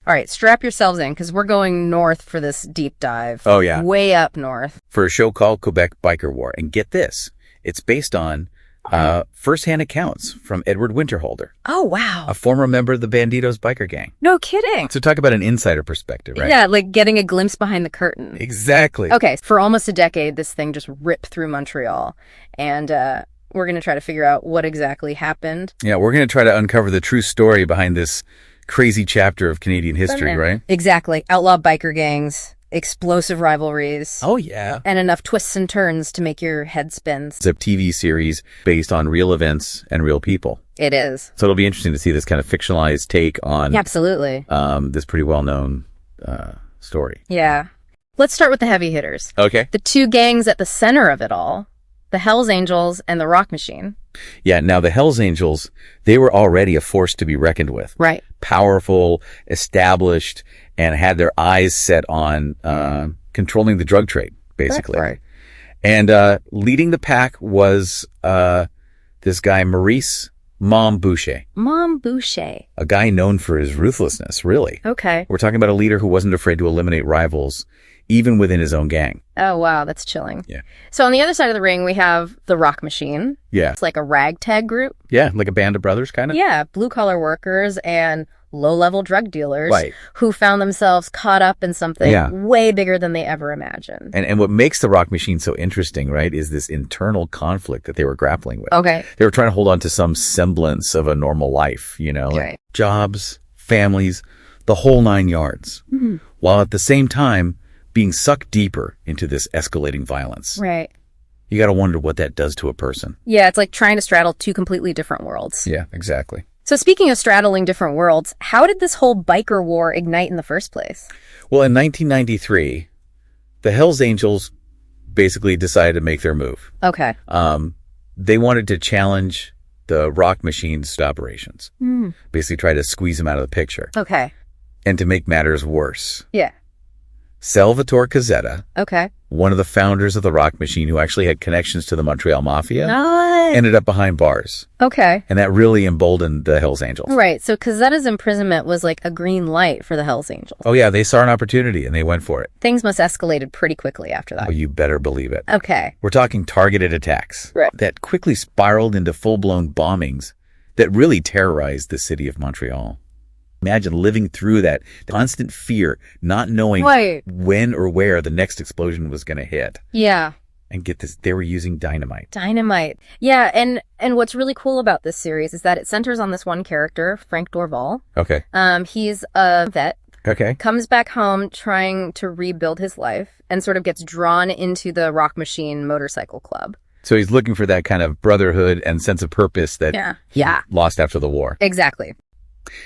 All right, strap yourselves in because we're going north for this deep dive. Oh, yeah. Way up north. For a show called Quebec Biker War. And get this, it's based on first-hand accounts from Edward Winterhalder. Oh, wow. A former member of the Bandidos biker gang. No kidding. So talk about an insider perspective, right? Yeah, like getting a glimpse behind the curtain. Exactly. Okay, for almost a decade, this thing just ripped through Montreal. And we're going to try to figure out what exactly happened. Yeah, we're going to try to uncover the true story behind this crazy chapter of Canadian history, right? Exactly. Outlaw biker gangs, explosive rivalries. Oh, yeah. And enough twists and turns to make your head spin. It's a TV series based on real events and real people. It is. So it'll be interesting to see this kind of fictionalized take on Absolutely. This pretty well-known story. Yeah. Let's start with the heavy hitters. Okay. The two gangs at the center of it all, the Hells Angels and the Rock Machine. Yeah, now the Hells Angels, they were already a force to be reckoned with. Right. Powerful, established, and had their eyes set on controlling the drug trade, basically. Right. And leading the pack was this guy, Maurice Mom Boucher. Mom Boucher. A guy known for his ruthlessness, really. Okay. We're talking about a leader who wasn't afraid to eliminate rivals, even within his own gang. Oh, wow. That's chilling. Yeah. So on the other side of the ring, we have the Rock Machine. Yeah. It's like a ragtag group. Yeah, like a band of brothers, kind of. Yeah. Blue-collar workers and low-level drug dealers Right. who found themselves caught up in something way bigger than they ever imagined. And what makes the Rock Machine so interesting, right, is this internal conflict that they were grappling with. Okay. They were trying to hold on to some semblance of a normal life, you know, Right. jobs, families, the whole 9 yards, while at the same time being sucked deeper into this escalating violence. Right. You got to wonder what that does to a person. Yeah, it's like trying to straddle two completely different worlds. Yeah, exactly. So speaking of straddling different worlds, how did this whole biker war ignite in the first place? Well, in 1993, the Hells Angels basically decided to make their move. Okay. They wanted to challenge the Rock Machine's operations, basically try to squeeze them out of the picture. Okay. And to make matters worse, Yeah. Salvatore Cazzetta, Okay. one of the founders of the Rock Machine, who actually had connections to the Montreal Mafia, Nice. ended up behind bars. Okay. And that really emboldened the Hells Angels. Right. So Cazzetta's imprisonment was like a green light for the Hells Angels. Oh, yeah, they saw an opportunity and they went for it. Things must escalated pretty quickly after that. Oh, you better believe it. Okay. We're talking targeted attacks Right. that quickly spiraled into full-blown bombings that really terrorized the city of Montreal. Imagine living through that constant fear, not knowing when or where the next explosion was going to hit. Yeah. And get this, they were using dynamite. Dynamite. Yeah, and what's really cool about this series is that it centers on this one character, Frank Dorval. Okay. He's a vet. Okay. Comes back home trying to rebuild his life and sort of gets drawn into the Rock Machine motorcycle club. So he's looking for that kind of brotherhood and sense of purpose that he lost after the war. Exactly.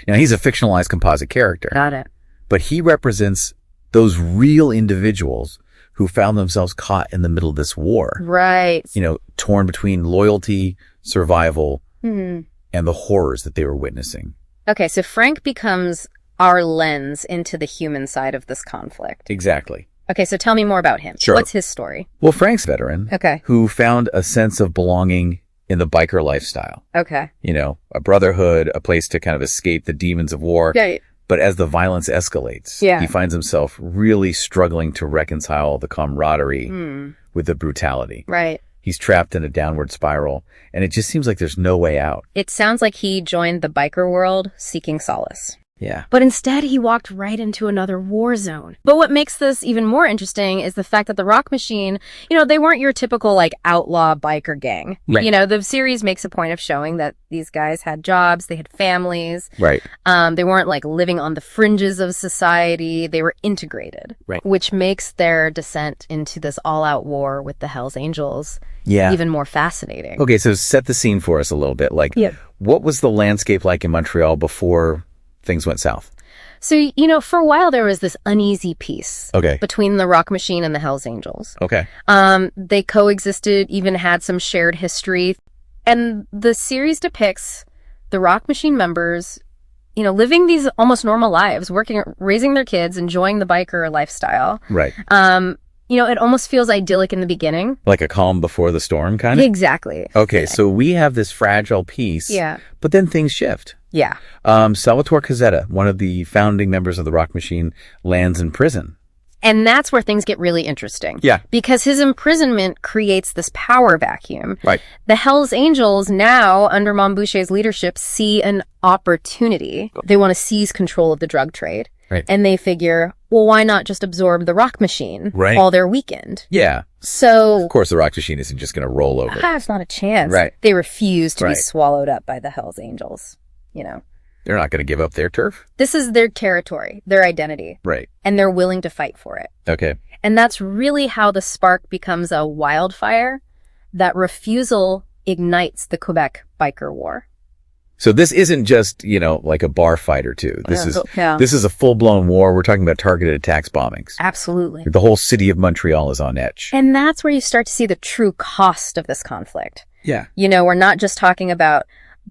Now, he's a fictionalized composite character. Got it. But he represents those real individuals who found themselves caught in the middle of this war. Right. You know, torn between loyalty, survival, and the horrors that they were witnessing. Okay, so Frank becomes our lens into the human side of this conflict. Exactly. Okay, so tell me more about him. Sure. What's his story? Well, Frank's a veteran. Okay. Who found a sense of belonging in the biker lifestyle. Okay. You know, a brotherhood, a place to kind of escape the demons of war. Right. But as the violence escalates, he finds himself really struggling to reconcile the camaraderie with the brutality. Right. He's trapped in a downward spiral, and it just seems like there's no way out. It sounds like he joined the biker world seeking solace. Yeah. But instead, he walked right into another war zone. But what makes this even more interesting is the fact that the Rock Machine, you know, they weren't your typical, like, outlaw biker gang. Right. You know, the series makes a point of showing that these guys had jobs, they had families. Right. They weren't, like, living on the fringes of society. They were integrated. Right. Which makes their descent into this all-out war with the Hells Angels even more fascinating. Okay, so set the scene for us a little bit. Like, what was the landscape like in Montreal before things went south? So, you know, for a while there was this uneasy peace between the Rock Machine and the Hells Angels. Okay. They coexisted, even had some shared history. And the series depicts the Rock Machine members, you know, living these almost normal lives, working, raising their kids, enjoying the biker lifestyle. Right. You know, it almost feels idyllic in the beginning. Like a calm before the storm, kind of? Exactly. Okay, so we have this fragile peace. Yeah. But then things shift. Yeah. Salvatore Cazzetta, one of the founding members of the Rock Machine, lands in prison. And that's where things get really interesting. Yeah. Because his imprisonment creates this power vacuum. Right. The Hells Angels now, under Montboucher's leadership, see an opportunity. They want to seize control of the drug trade. Right. And they figure, well, why not just absorb the Rock Machine while they're weakened? Yeah. So, of course, the Rock Machine isn't just going to roll over. It's not a chance. Right. They refuse to be swallowed up by the Hells Angels, you know. They're not going to give up their turf. This is their territory, their identity. Right. And they're willing to fight for it. Okay. And that's really how the spark becomes a wildfire. That refusal ignites the Quebec Biker War. So this isn't just, like a bar fight or two. This is a full-blown war. We're talking about targeted attacks, bombings. Absolutely. The whole city of Montreal is on edge. And that's where you start to see the true cost of this conflict. Yeah. We're not just talking about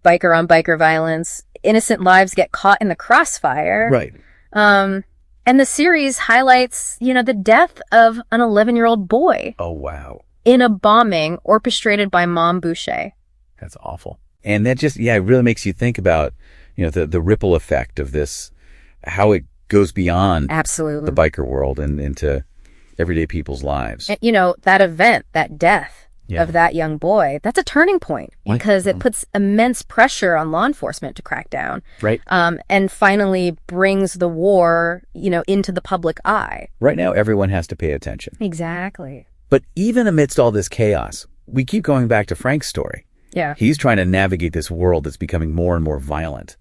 biker on biker violence. Innocent lives get caught in the crossfire. Right. And the series highlights, the death of an 11-year-old boy. Oh, wow. In a bombing orchestrated by Montboucher. That's awful. And that just, it really makes you think about, the ripple effect of this, how it goes beyond absolutely the biker world and into everyday people's lives. And, that event, that death of that young boy, that's a turning point because it puts immense pressure on law enforcement to crack down. Right. And finally brings the war, into the public eye. Right now, everyone has to pay attention. Exactly. But even amidst all this chaos, we keep going back to Frank's story. Yeah. He's trying to navigate this world that's becoming more and more violent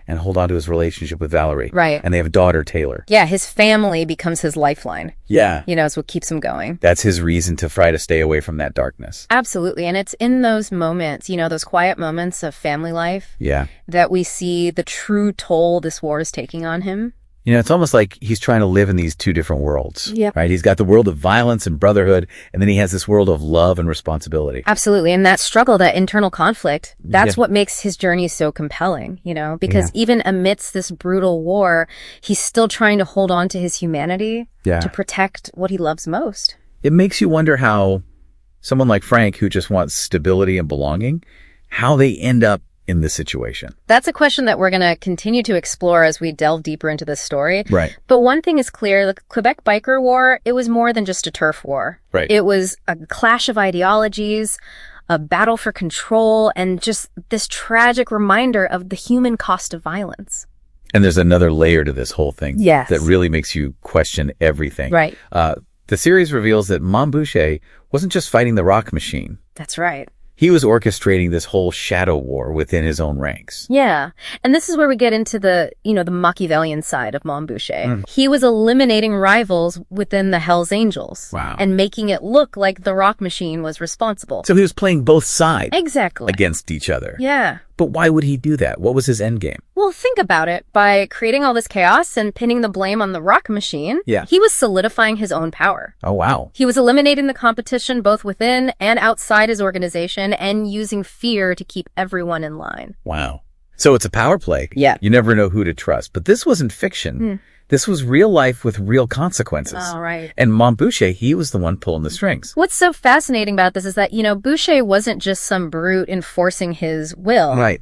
and hold on to his relationship with Valerie. Right. And they have a daughter, Taylor. Yeah, his family becomes his lifeline. Yeah. It's what keeps him going. That's his reason to try to stay away from that darkness. Absolutely. And it's in those moments, those quiet moments of family life that we see the true toll this war is taking on him. It's almost like he's trying to live in these two different worlds. Yep. Right? He's got the world of violence and brotherhood, and then he has this world of love and responsibility. Absolutely. And that struggle, that internal conflict, that's what makes his journey so compelling, because even amidst this brutal war, he's still trying to hold on to his humanity to protect what he loves most. It makes you wonder how someone like Frank, who just wants stability and belonging, how they end up in this situation. That's a question that we're going to continue to explore as we delve deeper into this story. Right. But one thing is clear, the Quebec Biker War, it was more than just a turf war. Right. It was a clash of ideologies, a battle for control, and just this tragic reminder of the human cost of violence. And there's another layer to this whole thing that really makes you question everything. Right. The series reveals that Montboucher wasn't just fighting the Rock Machine. That's right. He was orchestrating this whole shadow war within his own ranks. Yeah. And this is where we get into the, the Machiavellian side of Montboucher. He was eliminating rivals within the Hells Angels. Wow. And making it look like the Rock Machine was responsible. So he was playing both sides. Exactly. Against each other. Yeah. But why would he do that? What was his end game? Well, think about it. By creating all this chaos and pinning the blame on the Rock Machine, he was solidifying his own power. Oh, wow. He was eliminating the competition both within and outside his organization and using fear to keep everyone in line. Wow. So it's a power play. Yeah. You never know who to trust. But this wasn't fiction. This was real life with real consequences. Oh, right. And Montboucher, he was the one pulling the strings. What's so fascinating about this is that, Boucher wasn't just some brute enforcing his will. Right.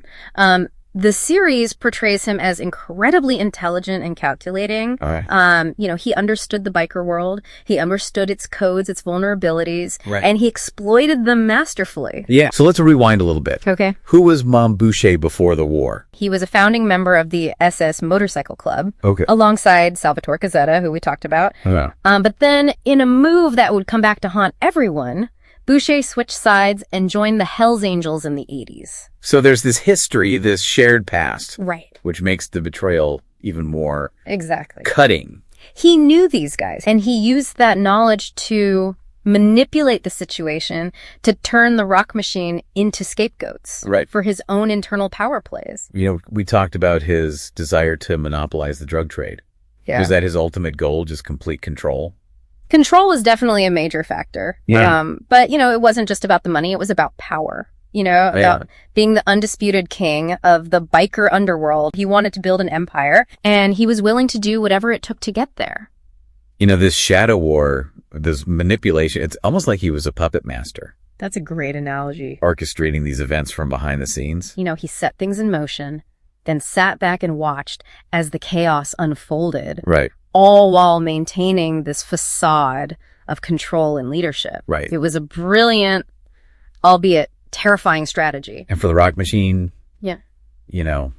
The series portrays him as incredibly intelligent and calculating. All right. He understood the biker world. He understood its codes, its vulnerabilities, right. And he exploited them masterfully. Yeah. So let's rewind a little bit. Okay. Who was Montboucher before the war? He was a founding member of the SS Motorcycle Club. Okay. Alongside Salvatore Cazzetta, who we talked about. Yeah. But then in a move that would come back to haunt everyone, Boucher switched sides and joined the Hells Angels in the 80s. So there's this history, this shared past. Right. Which makes the betrayal even more cutting. He knew these guys, and he used that knowledge to manipulate the situation to turn the Rock Machine into scapegoats for his own internal power plays. We talked about his desire to monopolize the drug trade. Yeah. Was that his ultimate goal, just complete control? Control was definitely a major factor. Yeah. But, it wasn't just about the money. It was about power, about being the undisputed king of the biker underworld. He wanted to build an empire, and he was willing to do whatever it took to get there. This shadow war, this manipulation, it's almost like he was a puppet master. That's a great analogy. Orchestrating these events from behind the scenes. He set things in motion, then sat back and watched as the chaos unfolded. Right. All while maintaining this facade of control and leadership. Right. It was a brilliant, albeit terrifying strategy. And for the Rock Machine, yeah, you know,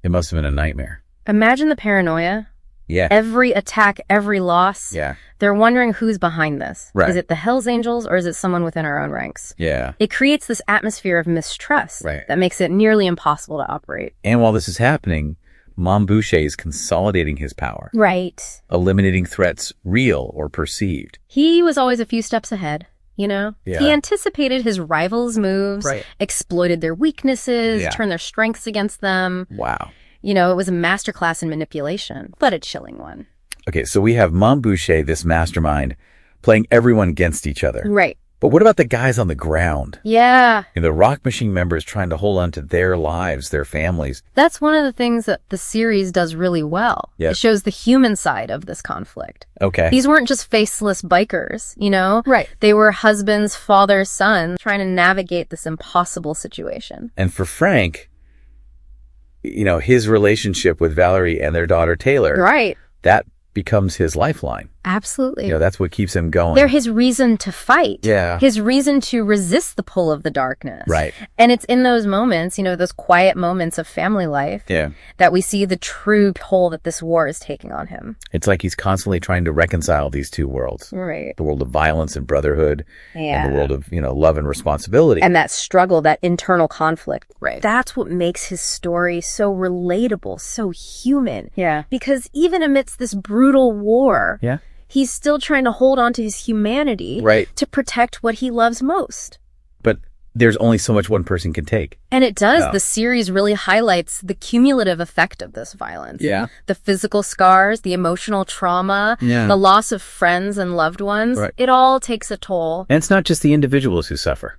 it must have been a nightmare. Imagine the paranoia. Yeah. Every attack, every loss. Yeah. They're wondering who's behind this. Right. Is it the Hells Angels or is it someone within our own ranks? Yeah. It creates this atmosphere of mistrust Right. that makes it nearly impossible to operate. And while this is happening, Mom Boucher is consolidating his power. Right. Eliminating threats, real or perceived. He was always a few steps ahead, you know? Yeah. He anticipated his rivals' moves, Right. exploited their weaknesses, Yeah. turned their strengths against them. Wow. You know, it was a masterclass in manipulation, but a chilling one. Okay, so we have Mom Boucher, this mastermind, playing everyone against each other. Right. But what about the guys on the ground? Yeah. And the Rock Machine members trying to hold on to their lives, their families. That's one of the things that the series does really well. Yes. It shows the human side of this conflict. Okay. These weren't just faceless bikers, you know? Right. They were husbands, fathers, sons, trying to navigate this impossible situation. And for Frank, you know, his relationship with Valerie and their daughter Taylor, Right. that becomes his lifeline. Absolutely. You know, that's what keeps him going. They're his reason to fight. Yeah. His reason to resist the pull of the darkness. Right. And it's in those moments, you know, those quiet moments of family life Yeah. that we see the true toll that this war is taking on him. It's like he's constantly trying to reconcile these two worlds. Right. The world of violence and brotherhood Yeah. and the world of, you know, love and responsibility. And that struggle, that internal conflict. Right. That's what makes his story so relatable, so human. Yeah. Because Even amidst this brutal war, yeah. he's still trying to hold on to his humanity Right. to protect what he loves most. But there's only so much one person can take. And it does. Yeah. The series really highlights the cumulative effect of this violence. Yeah. The physical scars, the emotional trauma, Yeah. the loss of friends and loved ones. Right. It all takes a toll. And it's not just the individuals who suffer.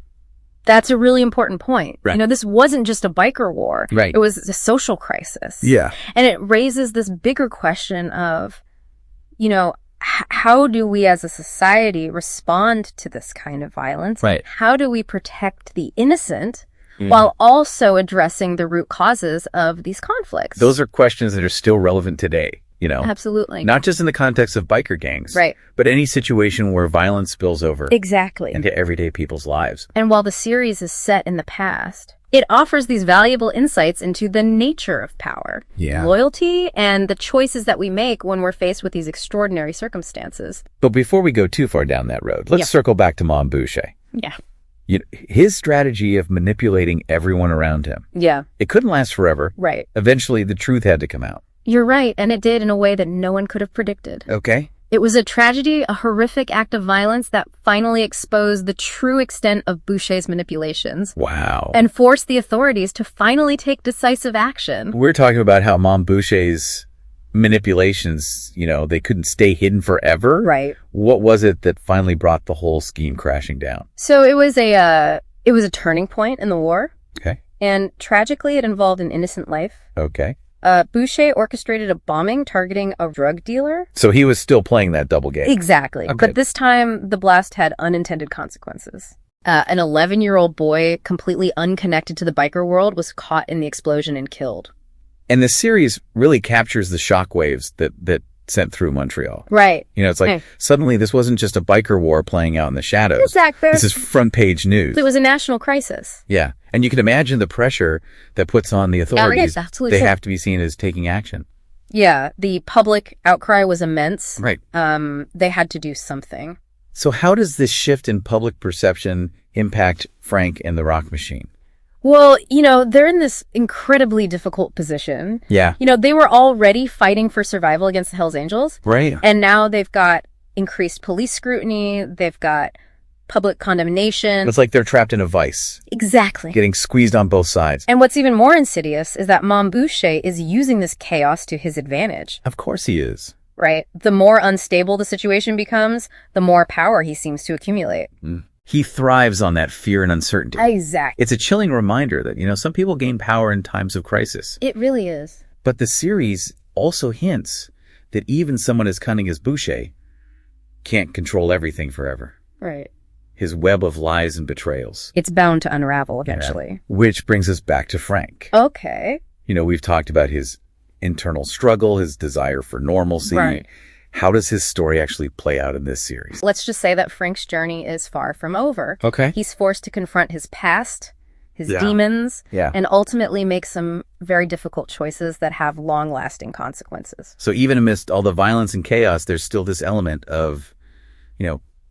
That's a really important point. Right. You know, this wasn't just a biker war. Right. It was a social crisis. Yeah. And it raises this bigger question of, you know, how do we as a society respond to this kind of violence? Right. How do we protect the innocent while also addressing the root causes of these conflicts? Those are questions that are still relevant today, you know. Absolutely. Not just in the context of biker gangs. Right. But any situation where violence spills over Exactly. into everyday people's lives. And while the series is set in the past, it offers these valuable insights into the nature of power, Yeah. loyalty, and the choices that we make when we're faced with these extraordinary circumstances. But before we go too far down that road, let's Yeah. circle back to Mom Boucher. Yeah. You know, his strategy of manipulating everyone around him. Yeah. It couldn't last forever. Right. Eventually, the truth had to come out. You're right. And it did in a way that no one could have predicted. Okay. It was a tragedy, a horrific act of violence that finally exposed the true extent of Boucher's manipulations Wow. and forced the authorities to finally take decisive action. We're talking about how Mom Boucher's manipulations, you know, they couldn't stay hidden forever. Right. What was it that finally brought the whole scheme crashing down? So it was a turning point in the war. Okay. And tragically, it involved an innocent life. Okay. Boucher orchestrated a bombing targeting a drug dealer. So he was still playing that double game. Exactly. Okay. But this time, the blast had unintended consequences. An 11-year-old boy, completely unconnected to the biker world, was caught in the explosion and killed. And the series really captures the shockwaves that sent through Montreal. Right. You know, it's like Hey. suddenly this wasn't just a biker war playing out in the shadows. Exactly. This is front page news. It was a national crisis. Yeah. And you can imagine the pressure that puts on the authorities. yes, absolutely. They have to be seen as taking action. Yeah, the public outcry was immense. Right. They had to do something. So how does this shift in public perception impact Frank and the Rock Machine? Well, you know, they're in this incredibly difficult position. Yeah. You know, they were already fighting for survival against the Hells Angels. Right. And now they've got increased police scrutiny. They've got public condemnation. It's like they're trapped in a vice, Exactly. getting squeezed on both sides. And what's even more insidious is that Mom Boucher is using this chaos to his advantage, Of course he is. right? The more unstable the situation becomes, the more power he seems to accumulate. He thrives on that fear and uncertainty. Exactly. It's a chilling reminder that, you know, some people gain power in times of crisis. It really is. But the series also hints that even someone as cunning as Boucher can't control everything forever. Right. His web of lies and betrayals. It's bound to unravel eventually. Which brings us back to Frank. Okay. We've talked about his internal struggle, his desire for normalcy. Right. How does his story actually play out in this series? Let's just say that Frank's journey is far from over. Okay. He's forced to confront his past, his demons, and ultimately make some very difficult choices that have long-lasting consequences. So even amidst all the violence and chaos, there's still this element of,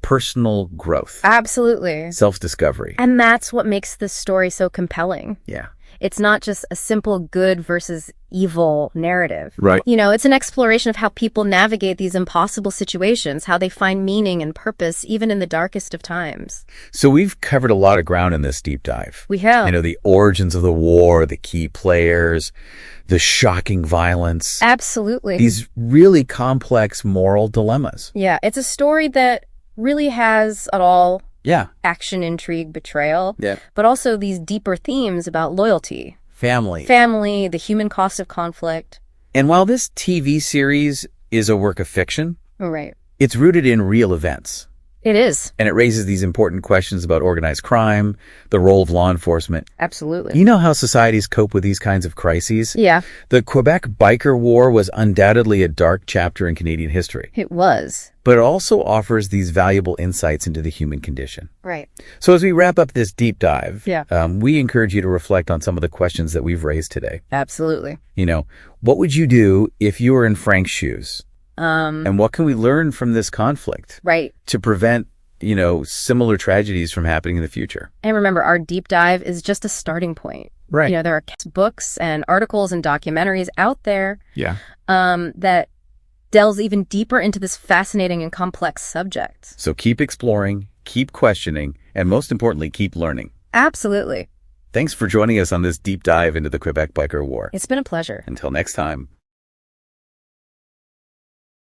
personal growth. Absolutely. Self-discovery. And that's what makes this story so compelling. Yeah. It's not just a simple good versus evil narrative. Right. It's an exploration of how people navigate these impossible situations, how they find meaning and purpose, even in the darkest of times. So we've covered a lot of ground in this deep dive. We have. The origins of the war, the key players, the shocking violence. Absolutely. These really complex moral dilemmas. Yeah, it's a story that really has it all. Yeah. Action, intrigue, betrayal. Yeah. But also these deeper themes about loyalty. Family, the human cost of conflict. And while this TV series is a work of fiction, Right. it's rooted in real events. It is. And it raises these important questions about organized crime, the role of law enforcement. Absolutely. You know how societies cope with these kinds of crises? Yeah. The Quebec Biker War was undoubtedly a dark chapter in Canadian history. It was. But it also offers these valuable insights into the human condition. Right. So as we wrap up this deep dive, Yeah. We encourage you to reflect on some of the questions that we've raised today. Absolutely. What would you do if you were in Frank's shoes? And what can we learn from this conflict? Right. To prevent, similar tragedies from happening in the future. And remember, our deep dive is just a starting point. Right. There are books and articles and documentaries out there that delves even deeper into this fascinating and complex subject. So keep exploring, keep questioning, and most importantly, keep learning. Absolutely. Thanks for joining us on this deep dive into the Quebec Biker War. It's been a pleasure. Until next time.